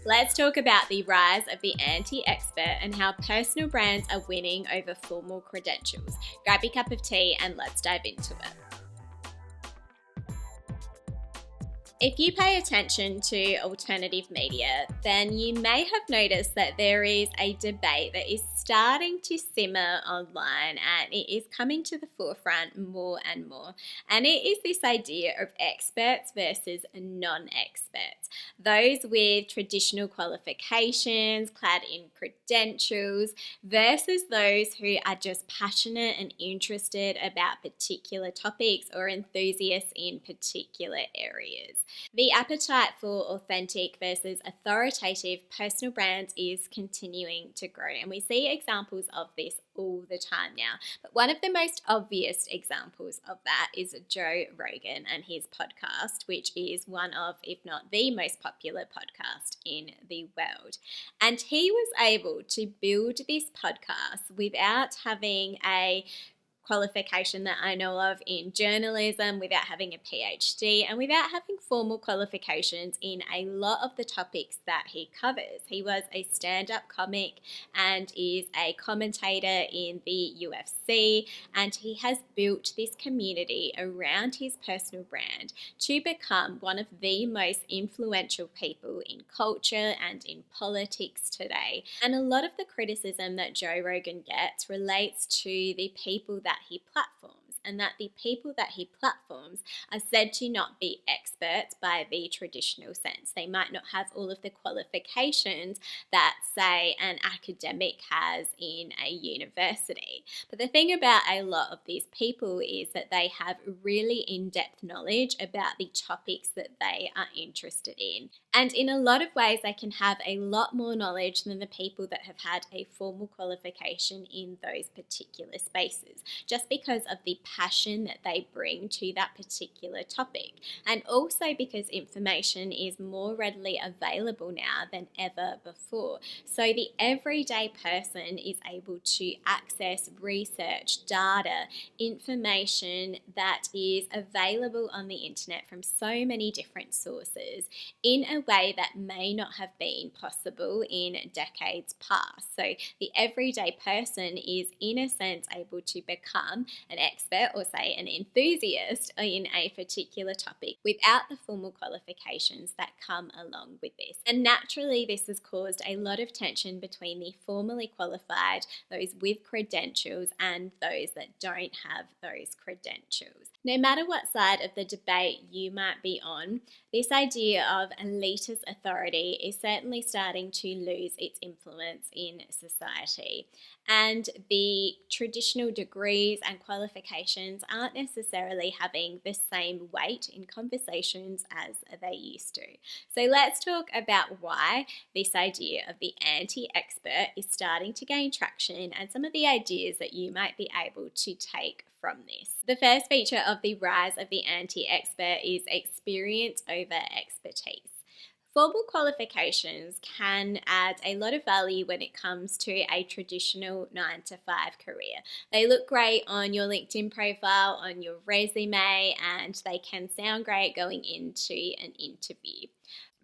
Let's talk about the rise of the anti-expert and how personal brands are winning over formal credentials. Grab your cup of tea and let's dive into it. If you pay attention to alternative media, then you may have noticed that there is a debate that is starting to simmer online, and it is coming to the forefront more and more. And it is this idea of experts versus non-experts. Those with traditional qualifications, clad in credentials, versus those who are just passionate and interested about particular topics or enthusiasts in particular areas. The appetite for authentic versus authoritative personal brands is continuing to grow, and we see examples of this all the time now. But one of the most obvious examples of that is Joe Rogan and his podcast, which is one of, if not the most popular podcast in the world. And he was able to build this podcast without having a qualification that I know of in journalism, without having a PhD, and without having formal qualifications in a lot of the topics that he covers. He was a stand-up comic and is a commentator in the UFC, and he has built this community around his personal brand to become one of the most influential people in culture and in politics today. And a lot of the criticism that Joe Rogan gets relates to the people that he platforms, and that the people that he platforms are said to not be experts by the traditional sense. They might not have all of the qualifications that, say, an academic has in a university. But the thing about a lot of these people is that they have really in-depth knowledge about the topics that they are interested in. And in a lot of ways, they can have a lot more knowledge than the people that have had a formal qualification in those particular spaces, just because of the passion that they bring to that particular topic. And also because information is more readily available now than ever before. So the everyday person is able to access research, data, information that is available on the internet from so many different sources in a way that may not have been possible in decades past. So the everyday person is, in a sense, able to become an expert or, say, an enthusiast in a particular topic without the formal qualifications that come along with this. And naturally, this has caused a lot of tension between the formally qualified, those with credentials, and those that don't have those credentials. No matter what side of the debate you might be on, this idea of elitist authority is certainly starting to lose its influence in society. And the traditional degrees and qualifications aren't necessarily having the same weight in conversations as they used to. So let's talk about why this idea of the anti-expert is starting to gain traction and some of the ideas that you might be able to take from this. The first feature of the rise of the anti-expert is experience over expertise. Formal qualifications can add a lot of value when it comes to a traditional 9-to-5 career. They look great on your LinkedIn profile, on your resume, and they can sound great going into an interview.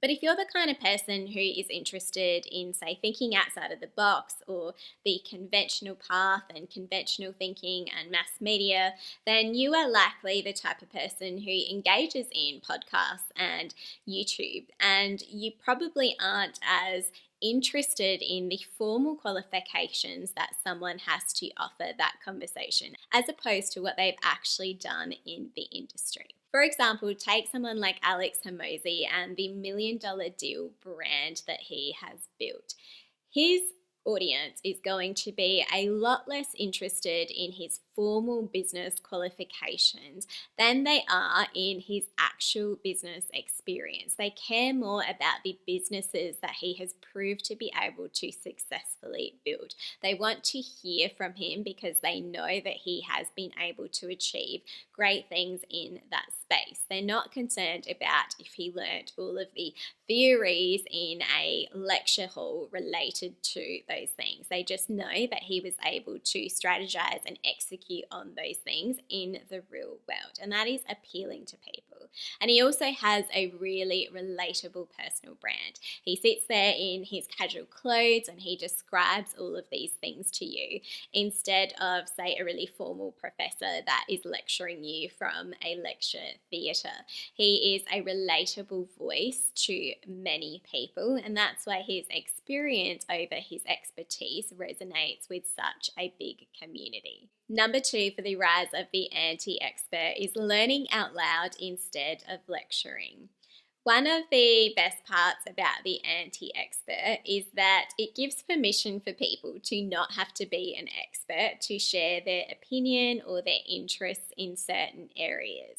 But if you're the kind of person who is interested in, say, thinking outside of the box or the conventional path and conventional thinking and mass media, then you are likely the type of person who engages in podcasts and YouTube, and you probably aren't as interested in the formal qualifications that someone has to offer that conversation, as opposed to what they've actually done in the industry. For example, take someone like Alex Hormozi and the $1 Million Deal brand that he has built. His audience is going to be a lot less interested in his formal business qualifications than they are in his actual business experience. They care more about the businesses that he has proved to be able to successfully build. They want to hear from him because they know that he has been able to achieve great things in that space. They're not concerned about if he learnt all of the theories in a lecture hall related to those things. They just know that he was able to strategize and execute on those things in the real world, and that is appealing to people. And he also has a really relatable personal brand. He sits there in his casual clothes and he describes all of these things to you instead of, say, a really formal professor that is lecturing you from a lecture theatre. He is a relatable voice to many people, and that's why his experience over his expertise resonates with such a big community. Number 2 for the rise of the anti-expert is learning out loud instead of lecturing. One of the best parts about the anti-expert is that it gives permission for people to not have to be an expert to share their opinion or their interests in certain areas.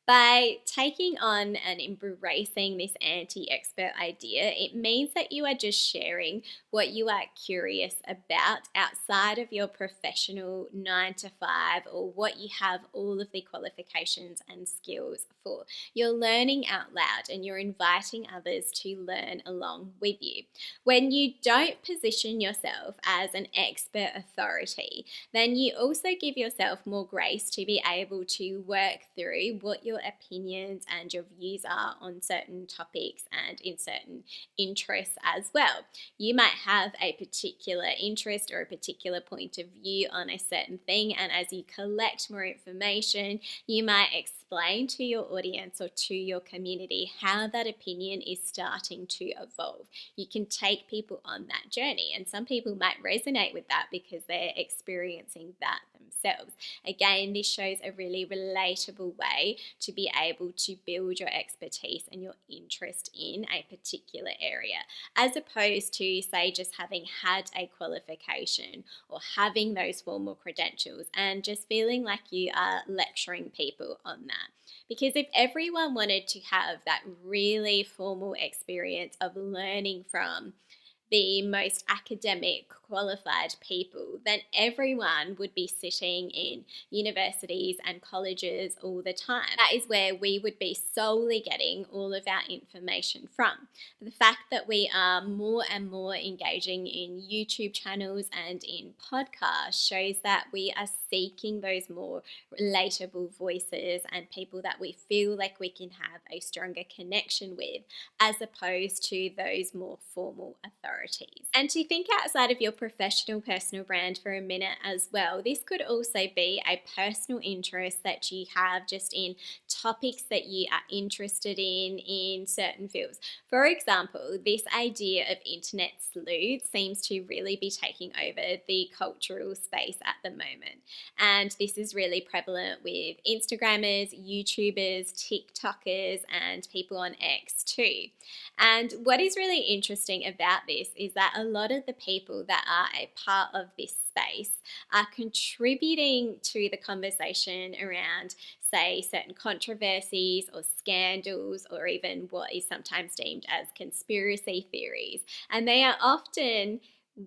By taking on and embracing this anti-expert idea, it means that you are just sharing what you are curious about outside of your professional 9 to 5 or what you have all of the qualifications and skills for. You're learning out loud and you're inviting others to learn along with you. When you don't position yourself as an expert authority, then you also give yourself more grace to be able to work through what your opinions and your views are on certain topics and in certain interests as well. You might have a particular interest or a particular point of view on a certain thing, and as you collect more information, you might explain to your audience or to your community how that opinion is starting to evolve. You can take people on that journey, and some people might resonate with that because they're experiencing that themselves. Again, this shows a really relatable way to be able to build your expertise and your interest in a particular area, as opposed to, say, just having had a qualification or having those formal credentials and just feeling like you are lecturing people on that. Because if everyone wanted to have that really formal experience of learning from the most academic qualified people, then everyone would be sitting in universities and colleges all the time. That is where we would be solely getting all of our information from. But the fact that we are more and more engaging in YouTube channels and in podcasts shows that we are seeking those more relatable voices and people that we feel like we can have a stronger connection with, as opposed to those more formal authorities. And to think outside of your professional personal brand for a minute as well, this could also be a personal interest that you have just in topics that you are interested in certain fields. For example, this idea of internet sleuths seems to really be taking over the cultural space at the moment. And this is really prevalent with Instagrammers, YouTubers, TikTokers, and people on X too. And what is really interesting about this is that a lot of the people that are a part of this space are contributing to the conversation around, say, certain controversies or scandals, or even what is sometimes deemed as conspiracy theories. And they are often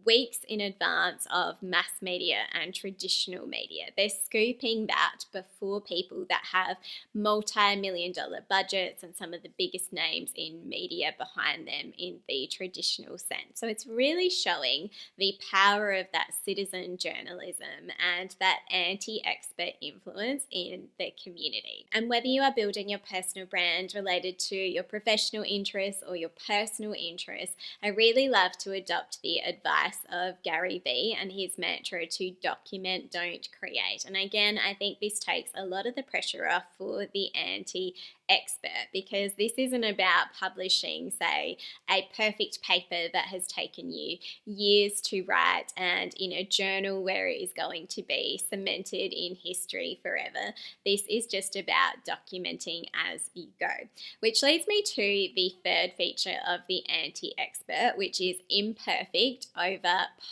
weeks in advance of mass media and traditional media. They're scooping that before people that have multi-million dollar budgets and some of the biggest names in media behind them in the traditional sense. So it's really showing the power of that citizen journalism and that anti-expert influence in the community. And whether you are building your personal brand related to your professional interests or your personal interests, I really love to adopt the advice of Gary Vee and his mantra to document, don't create. And again, I think this takes a lot of the pressure off for the anti-expert, because this isn't about publishing, say, a perfect paper that has taken you years to write and in a journal where it is going to be cemented in history forever. This is just about documenting as you go, which leads me to the third feature of the anti-expert, which is imperfect over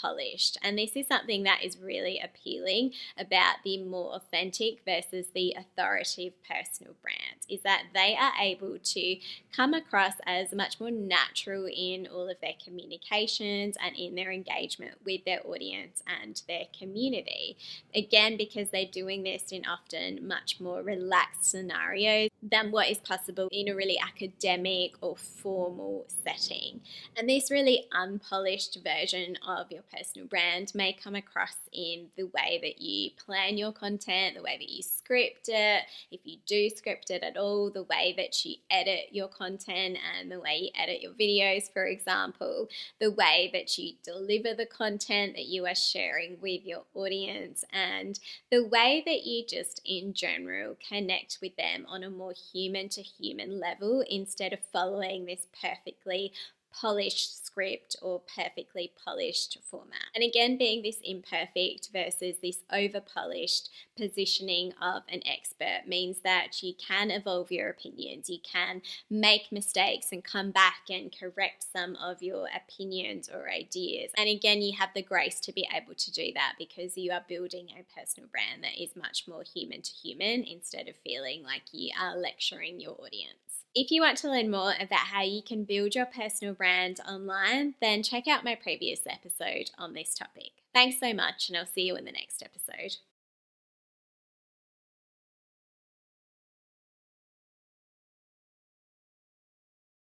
polished. And this is something that is really appealing about the more authentic versus the authoritative personal brands, is that they are able to come across as much more natural in all of their communications and in their engagement with their audience and their community. Again, because they're doing this in often much more relaxed scenarios than what is possible in a really academic or formal setting. And this really unpolished version of your personal brand may come across in the way that you plan your content, the way that you script it, if you do script it at all, the way that you edit your content and the way you edit your videos, for example, the way that you deliver the content that you are sharing with your audience, and the way that you just in general connect with them on a more human to human level instead of following this perfectly polished script or perfectly polished format. And again, being this imperfect versus this over polished positioning of an expert means that you can evolve your opinions, you can make mistakes and come back and correct some of your opinions or ideas. And again, you have the grace to be able to do that because you are building a personal brand that is much more human to human instead of feeling like you are lecturing your audience. If you want to learn more about how you can build your personal brand online, then check out my previous episode on this topic. Thanks so much, and I'll see you in the next episode.